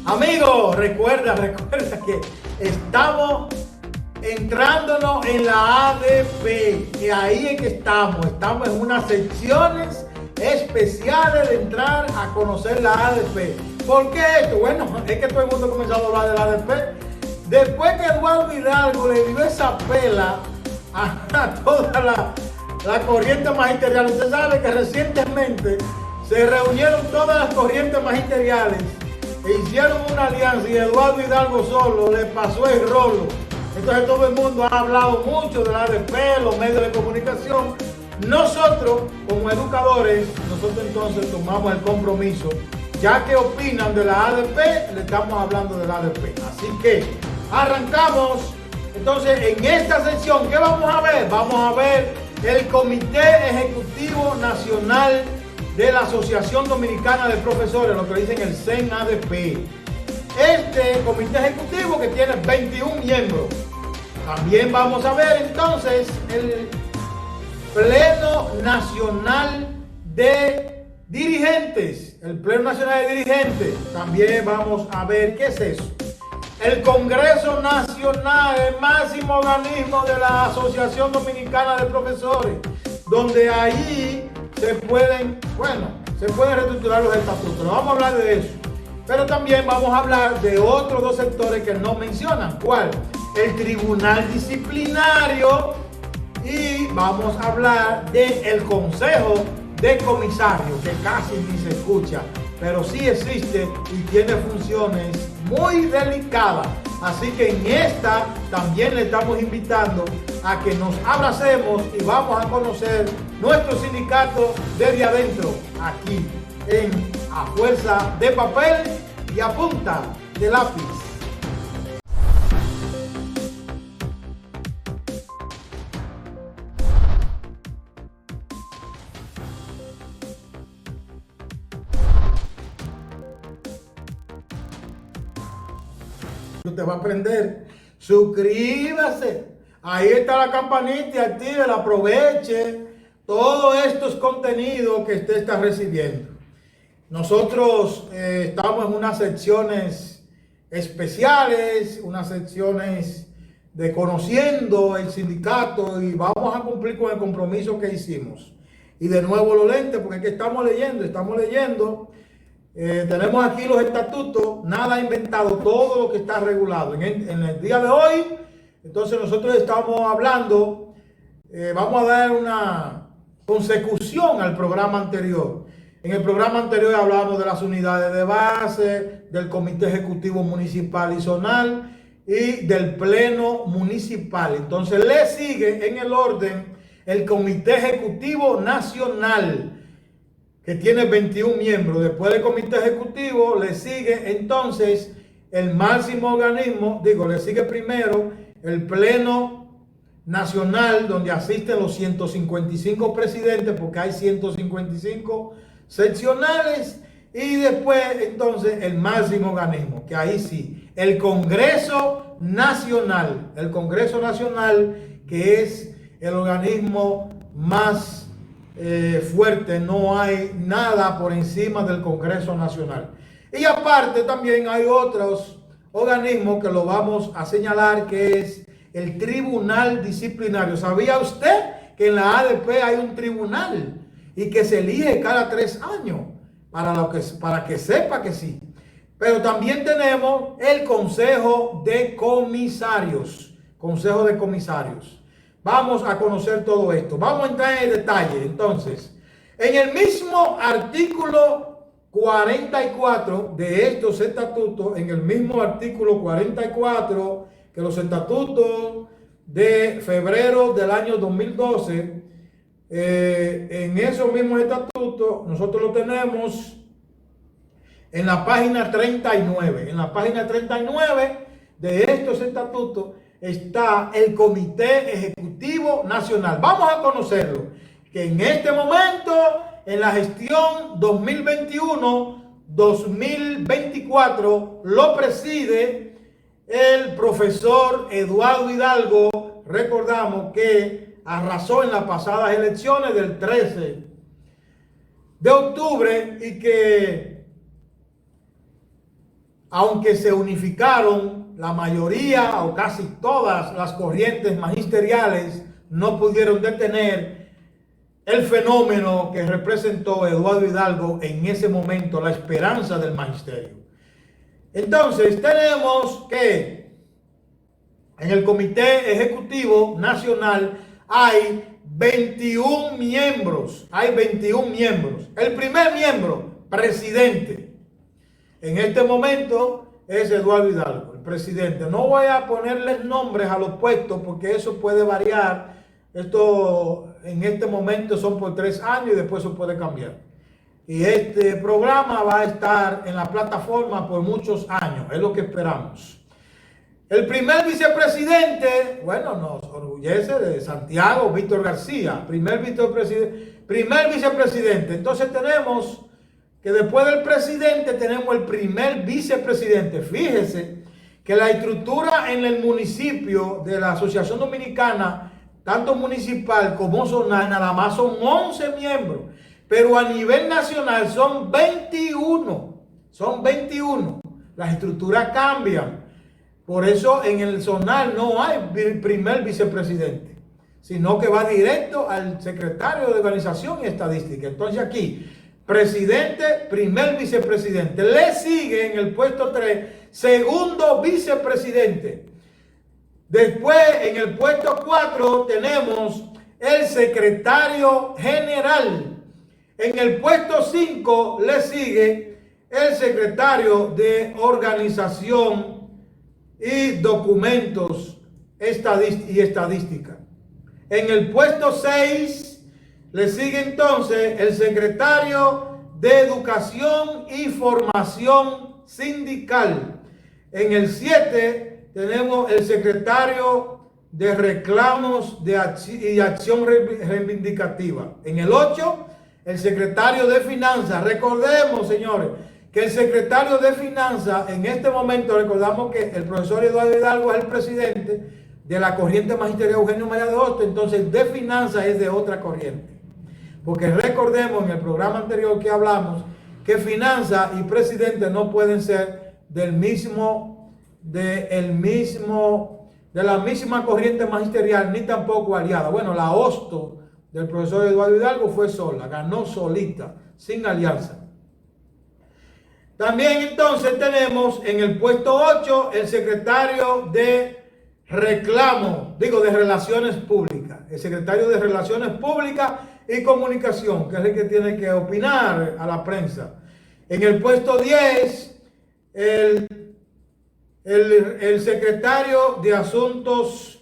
Amigos, recuerda que estamos entrándonos en la ADP, y ahí es que estamos en unas secciones especiales de entrar a conocer la ADP. ¿Por qué esto? Bueno, es que todo el mundo ha comenzado a hablar de la ADP. Después que Eduardo Hidalgo le dio esa pela a toda la corriente magisterial, usted sabe que recientemente se reunieron todas las corrientes magisteriales e hicieron una alianza y Eduardo Hidalgo solo le pasó el rolo. Entonces todo el mundo ha hablado mucho de la ADP, los medios de comunicación. Nosotros, como educadores, nosotros entonces tomamos el compromiso, ya que opinan de la ADP, le estamos hablando de la ADP. Así que arrancamos. Entonces, en esta sección, ¿qué vamos a ver? Vamos a ver el Comité Ejecutivo Nacional de la Asociación Dominicana de Profesores, lo que dicen el CEN-ADP. Este comité ejecutivo que tiene 21 miembros. También vamos a ver entonces el Pleno Nacional de Dirigentes. El Pleno Nacional de Dirigentes. También vamos a ver qué es eso. El Congreso Nacional, el máximo organismo de la Asociación Dominicana de Profesores, donde ahí se pueden reestructurar los estatutos. Vamos a hablar de eso. Pero también vamos a hablar de otros dos sectores que no mencionan. ¿Cuál? El Tribunal Disciplinario, y vamos a hablar del Consejo de Comisarios, que casi ni se escucha, pero sí existe y tiene funciones muy delicadas. Así que en esta también le estamos invitando a que nos abracemos y vamos a conocer nuestro sindicato desde adentro, aquí en A Fuerza de Papel y a Punta de Lápiz. Usted va a aprender. Suscríbase. Ahí está la campanita y actívela, aproveche todos estos contenidos que usted está recibiendo. Nosotros estamos en unas secciones especiales, unas secciones de conociendo el sindicato, y vamos a cumplir con el compromiso que hicimos. Y de nuevo los lentes, porque es que estamos leyendo. Tenemos aquí los estatutos, nada inventado, todo lo que está regulado. En el día de hoy, entonces nosotros estamos hablando, vamos a dar una consecución al programa anterior. En el programa anterior hablamos de las unidades de base, del Comité Ejecutivo Municipal y Zonal y del Pleno Municipal. Entonces le sigue en el orden el Comité Ejecutivo Nacional, que tiene 21 miembros. Después del Comité Ejecutivo le sigue entonces el máximo organismo, le sigue primero el Pleno Nacional, donde asisten los 155 presidentes, porque hay 155 seccionales, y después entonces el máximo organismo, que ahí sí, el Congreso Nacional, que es el organismo más fuerte. No hay nada por encima del Congreso Nacional. Y aparte también hay otros organismos que lo vamos a señalar, que es el Tribunal Disciplinario. ¿Sabía usted que en la ADP hay un tribunal y que se elige cada 3 años? Para que sepa que sí. Pero también tenemos el Consejo de Comisarios. Vamos a conocer todo esto. Vamos a entrar en detalle. Entonces, en el mismo artículo 44 de estos estatutos, en el mismo artículo 44 que los estatutos de febrero del año 2012, en esos mismos estatutos, nosotros lo tenemos en la página 39. En la página 39 de estos estatutos está el Comité Ejecutivo Nacional. Vamos a conocerlo, que en este momento, en la gestión 2021-2024, lo preside el profesor Eduardo Hidalgo. Recordamos que arrasó en las pasadas elecciones del 13 de octubre y que aunque se unificaron, la mayoría o casi todas las corrientes magisteriales no pudieron detener el fenómeno que representó Eduardo Hidalgo en ese momento, la esperanza del magisterio. Entonces tenemos que en el Comité Ejecutivo Nacional hay 21 miembros. Hay 21 miembros. El primer miembro, presidente. En este momento es Eduardo Hidalgo, el presidente. No voy a ponerles nombres a los puestos porque eso puede variar. Esto en este momento son por 3 años y después eso puede cambiar. Y este programa va a estar en la plataforma por muchos años. Es lo que esperamos. El primer vicepresidente, bueno, nos orgullece de Santiago, Víctor García, primer vicepresidente. Entonces tenemos que después del presidente tenemos el primer vicepresidente. Fíjese que la estructura en el municipio de la Asociación Dominicana, tanto municipal como zonal, nada más son 11 miembros. Pero a nivel nacional son 21. Son 21. Las estructuras cambian. Por eso en el zonal no hay primer vicepresidente, sino que va directo al secretario de Organización y Estadística. Entonces aquí, presidente, primer vicepresidente. Le sigue en el puesto 3, segundo vicepresidente. Después, en el puesto 4, tenemos el secretario general. En el puesto 5 le sigue el secretario de Organización y Documentos y Estadística. En el puesto 6 le sigue entonces el secretario de Educación y Formación Sindical. En el 7 tenemos el secretario de Reclamos y Acción Reivindicativa. En el 8, el secretario de Finanzas. Recordemos, señores, que el secretario de Finanzas, en este momento recordamos que el profesor Eduardo Hidalgo es el presidente de la corriente magisterial Eugenio María de Hostos. Entonces de Finanzas es de otra corriente. Porque recordemos en el programa anterior que hablamos que Finanzas y presidente no pueden ser de la misma corriente magisterial ni tampoco aliada. Bueno, la Hostos del profesor Eduardo Hidalgo fue sola, ganó solita, sin alianza. También entonces tenemos en el puesto 8 el secretario de de Relaciones Públicas. El secretario de Relaciones Públicas y Comunicación, que es el que tiene que opinar a la prensa. En el puesto 10, el secretario de Asuntos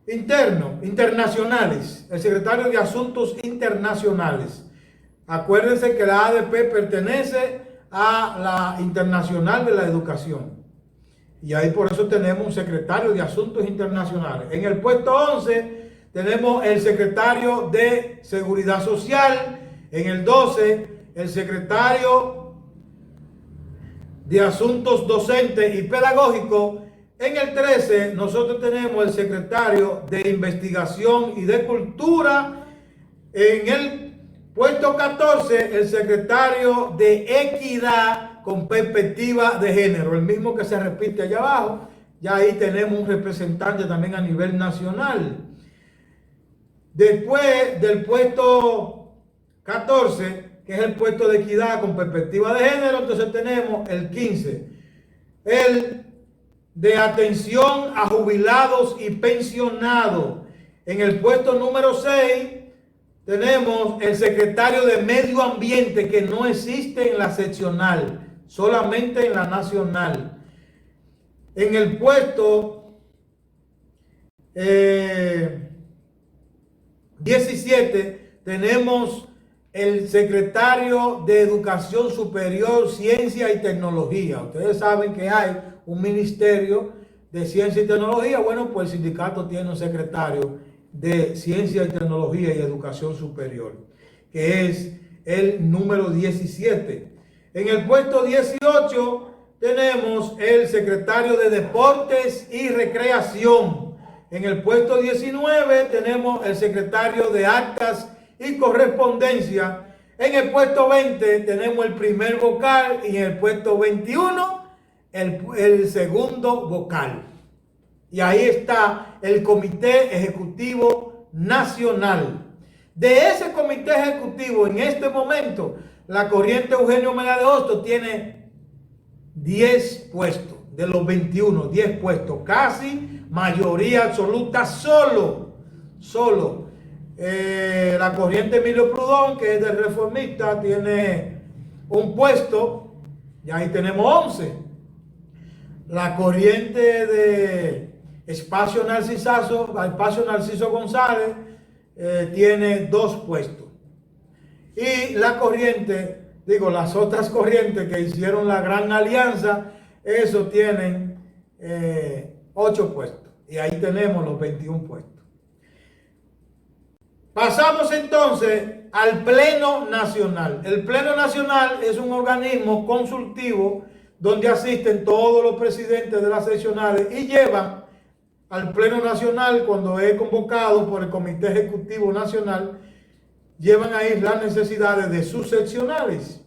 Internacionales. El secretario de Asuntos Internacionales. Acuérdense que la ADP pertenece a la Internacional de la Educación. Y ahí por eso tenemos un secretario de Asuntos Internacionales. En el puesto 11 tenemos el secretario de Seguridad Social. En el 12, el secretario de Asuntos Docentes y Pedagógicos. En el 13, nosotros tenemos el secretario de Investigación y de Cultura. En el puesto 14, el secretario de Equidad con Perspectiva de Género, el mismo que se repite allá abajo. Ya ahí tenemos un representante también a nivel nacional. Después del puesto 14, que es el puesto de Equidad con Perspectiva de Género, entonces tenemos el 15, el de Atención a Jubilados y Pensionados. En el puesto número 6, tenemos el secretario de Medio Ambiente, que no existe en la seccional, solamente en la nacional. En el puesto 17 tenemos el secretario de Educación Superior, Ciencia y Tecnología. Ustedes saben que hay un ministerio de Ciencia y Tecnología. Bueno, pues el sindicato tiene un secretario de Ciencia y Tecnología y Educación Superior, que es el número 17. En el puesto 18 tenemos el secretario de Deportes y Recreación. En el puesto 19 tenemos el secretario de Actas y Correspondencia. En el puesto 20 tenemos el primer vocal y en el puesto 21 el segundo vocal. Y ahí está el Comité Ejecutivo Nacional. De ese Comité Ejecutivo, en este momento, la corriente Eugenio Mena de Hostos tiene 10 puestos. De los 21, 10 puestos. Casi mayoría absoluta solo. La corriente Emilio Prudón, que es del Reformista, tiene un puesto. Y ahí tenemos 11. La corriente de Espacio Narciso González tiene 2 puestos. Y la corriente, las otras corrientes que hicieron la gran alianza, eso tienen 8 puestos. Y ahí tenemos los 21 puestos. Pasamos entonces al Pleno Nacional. El Pleno Nacional es un organismo consultivo donde asisten todos los presidentes de las seccionales y llevan al Pleno Nacional, cuando es convocado por el Comité Ejecutivo Nacional, llevan ahí las necesidades de sus seccionales.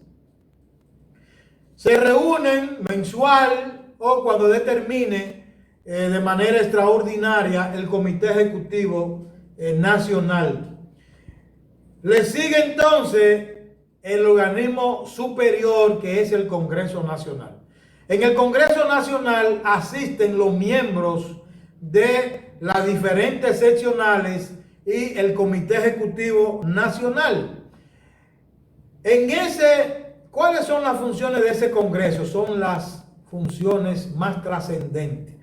Se reúnen mensual o cuando determine de manera extraordinaria el Comité Ejecutivo Nacional. Le sigue entonces el organismo superior, que es el Congreso Nacional. En el Congreso Nacional asisten los miembros de las diferentes seccionales y el Comité Ejecutivo Nacional. ¿Cuáles son las funciones de ese Congreso? Son las funciones más trascendentes.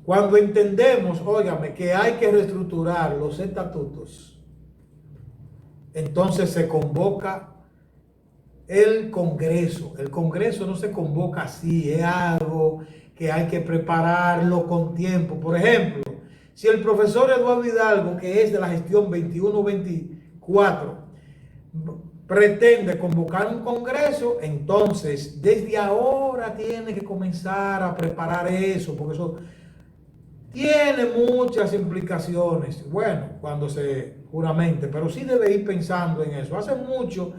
Cuando entendemos, óigame, que hay que reestructurar los estatutos, entonces se convoca el Congreso. El Congreso no se convoca así, es algo que hay que prepararlo con tiempo. Por ejemplo, si el profesor Eduardo Hidalgo, que es de la gestión 21-24, pretende convocar un Congreso, entonces desde ahora tiene que comenzar a preparar eso, porque eso tiene muchas implicaciones. Bueno, cuando se juramente, pero sí debe ir pensando en eso. Hace mucho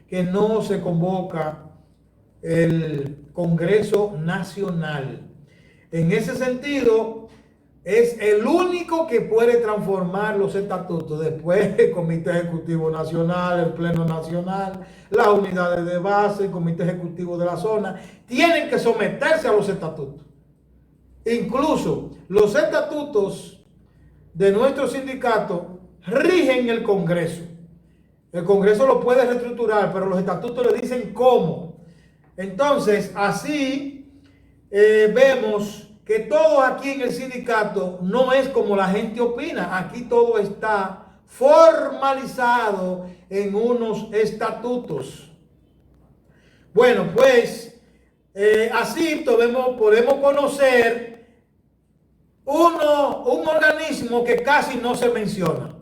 que no se convoca el Congreso Nacional. En ese sentido, es el único que puede transformar los estatutos. Después el Comité Ejecutivo Nacional, el Pleno Nacional, las unidades de base, el Comité Ejecutivo de la zona, tienen que someterse a los estatutos. Incluso los estatutos de nuestro sindicato rigen el Congreso. El Congreso lo puede reestructurar, pero los estatutos le dicen cómo. Entonces, así vemos que todo aquí en el sindicato no es como la gente opina. Aquí todo está formalizado en unos estatutos. Bueno, pues así podemos conocer un organismo que casi no se menciona.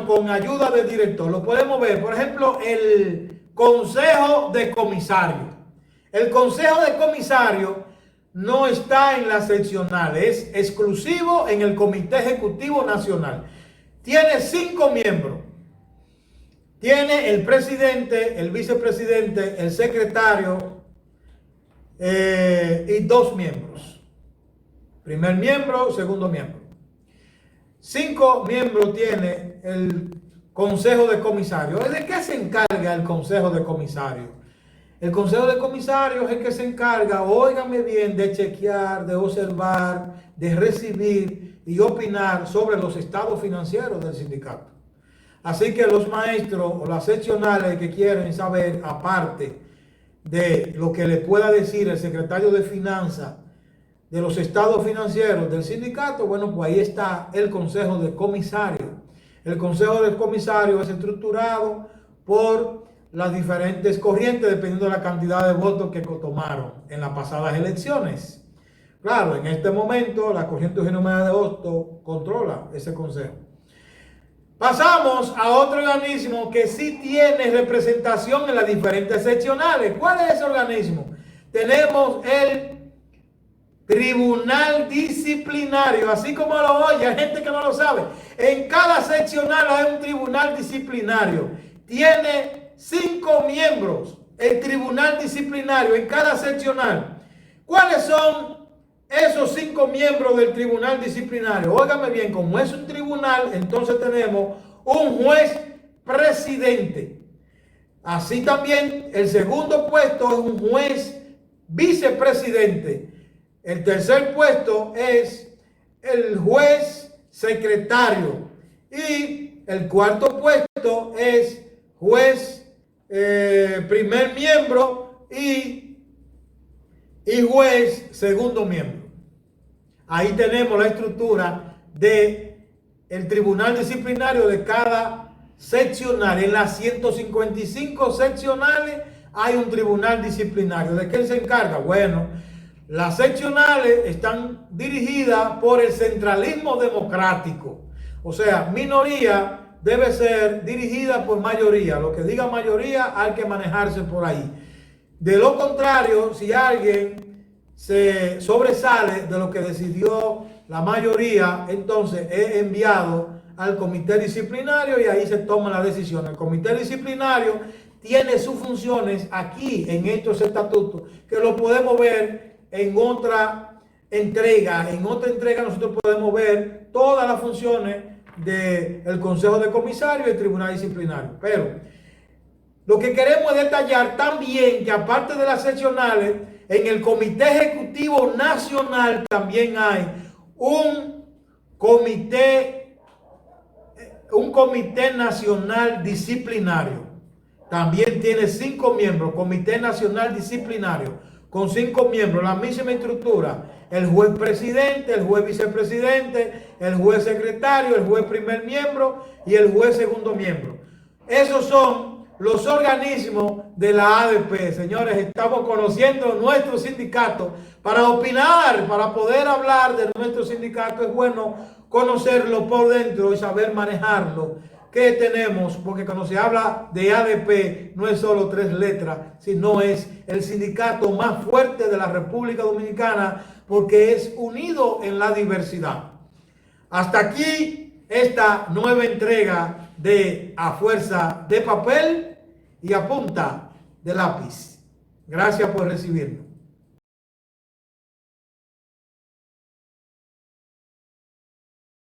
Con ayuda del director, lo podemos ver. Por ejemplo, el Consejo de Comisarios. El Consejo de Comisarios no está en la seccional, es exclusivo en el Comité Ejecutivo Nacional. Tiene 5 miembros. Tiene el presidente, el vicepresidente, el secretario y 2 miembros. Primer miembro, segundo miembro. 5 miembros tiene el Consejo de Comisarios. ¿De qué se encarga el Consejo de Comisarios? El Consejo de Comisarios es el que se encarga, óigame bien, de chequear, de observar, de recibir y opinar sobre los estados financieros del sindicato. Así que los maestros o las seccionales que quieren saber, aparte de lo que le pueda decir el secretario de Finanzas de los estados financieros del sindicato, bueno, pues ahí está el Consejo de Comisarios. El Consejo de Comisarios es estructurado por las diferentes corrientes dependiendo de la cantidad de votos que tomaron en las pasadas elecciones. Claro, en este momento la corriente Eugenio Mena de Hostos controla ese consejo. Pasamos a otro organismo que sí tiene representación en las diferentes seccionales. ¿Cuál es ese organismo? Tenemos el Tribunal Disciplinario, así como lo oye, hay gente que no lo sabe. En cada seccional hay un tribunal disciplinario tiene 5 miembros, el tribunal disciplinario en cada seccional. ¿Cuáles son esos 5 miembros del tribunal disciplinario? Óigame bien, como es un tribunal, entonces tenemos un juez presidente. Así también el segundo puesto es un juez vicepresidente. El tercer puesto es el juez secretario. Y el cuarto puesto es juez primer miembro y juez segundo miembro. Ahí tenemos la estructura de el tribunal disciplinario de cada seccional. En las 155 seccionales hay un tribunal disciplinario. ¿De qué se encarga? Bueno, las seccionales están dirigidas por el centralismo democrático. O sea, minoría debe ser dirigida por mayoría. Lo que diga mayoría hay que manejarse por ahí. De lo contrario, si alguien se sobresale de lo que decidió la mayoría, entonces es enviado al comité disciplinario y ahí se toma la decisión. El comité disciplinario tiene sus funciones aquí en estos estatutos, que lo podemos ver en otra entrega. En otra entrega nosotros podemos ver todas las funciones del Consejo de Comisarios y el Tribunal Disciplinario. Pero lo que queremos es detallar también que aparte de las seccionales, en el Comité Ejecutivo Nacional también hay un comité nacional disciplinario. También tiene 5 miembros, Comité Nacional Disciplinario, con 5 miembros, la misma estructura. El juez presidente, el juez vicepresidente, el juez secretario, el juez primer miembro y el juez segundo miembro. Esos son los organismos de la ADP. Señores, estamos conociendo nuestro sindicato. Para opinar, para poder hablar de nuestro sindicato, es bueno conocerlo por dentro y saber manejarlo. ¿Qué tenemos? Porque cuando se habla de ADP no es solo 3 letras, sino es el sindicato más fuerte de la República Dominicana, porque es unido en la diversidad. Hasta aquí esta nueva entrega de A Fuerza de Papel y a Punta de Lápiz. Gracias por recibirnos.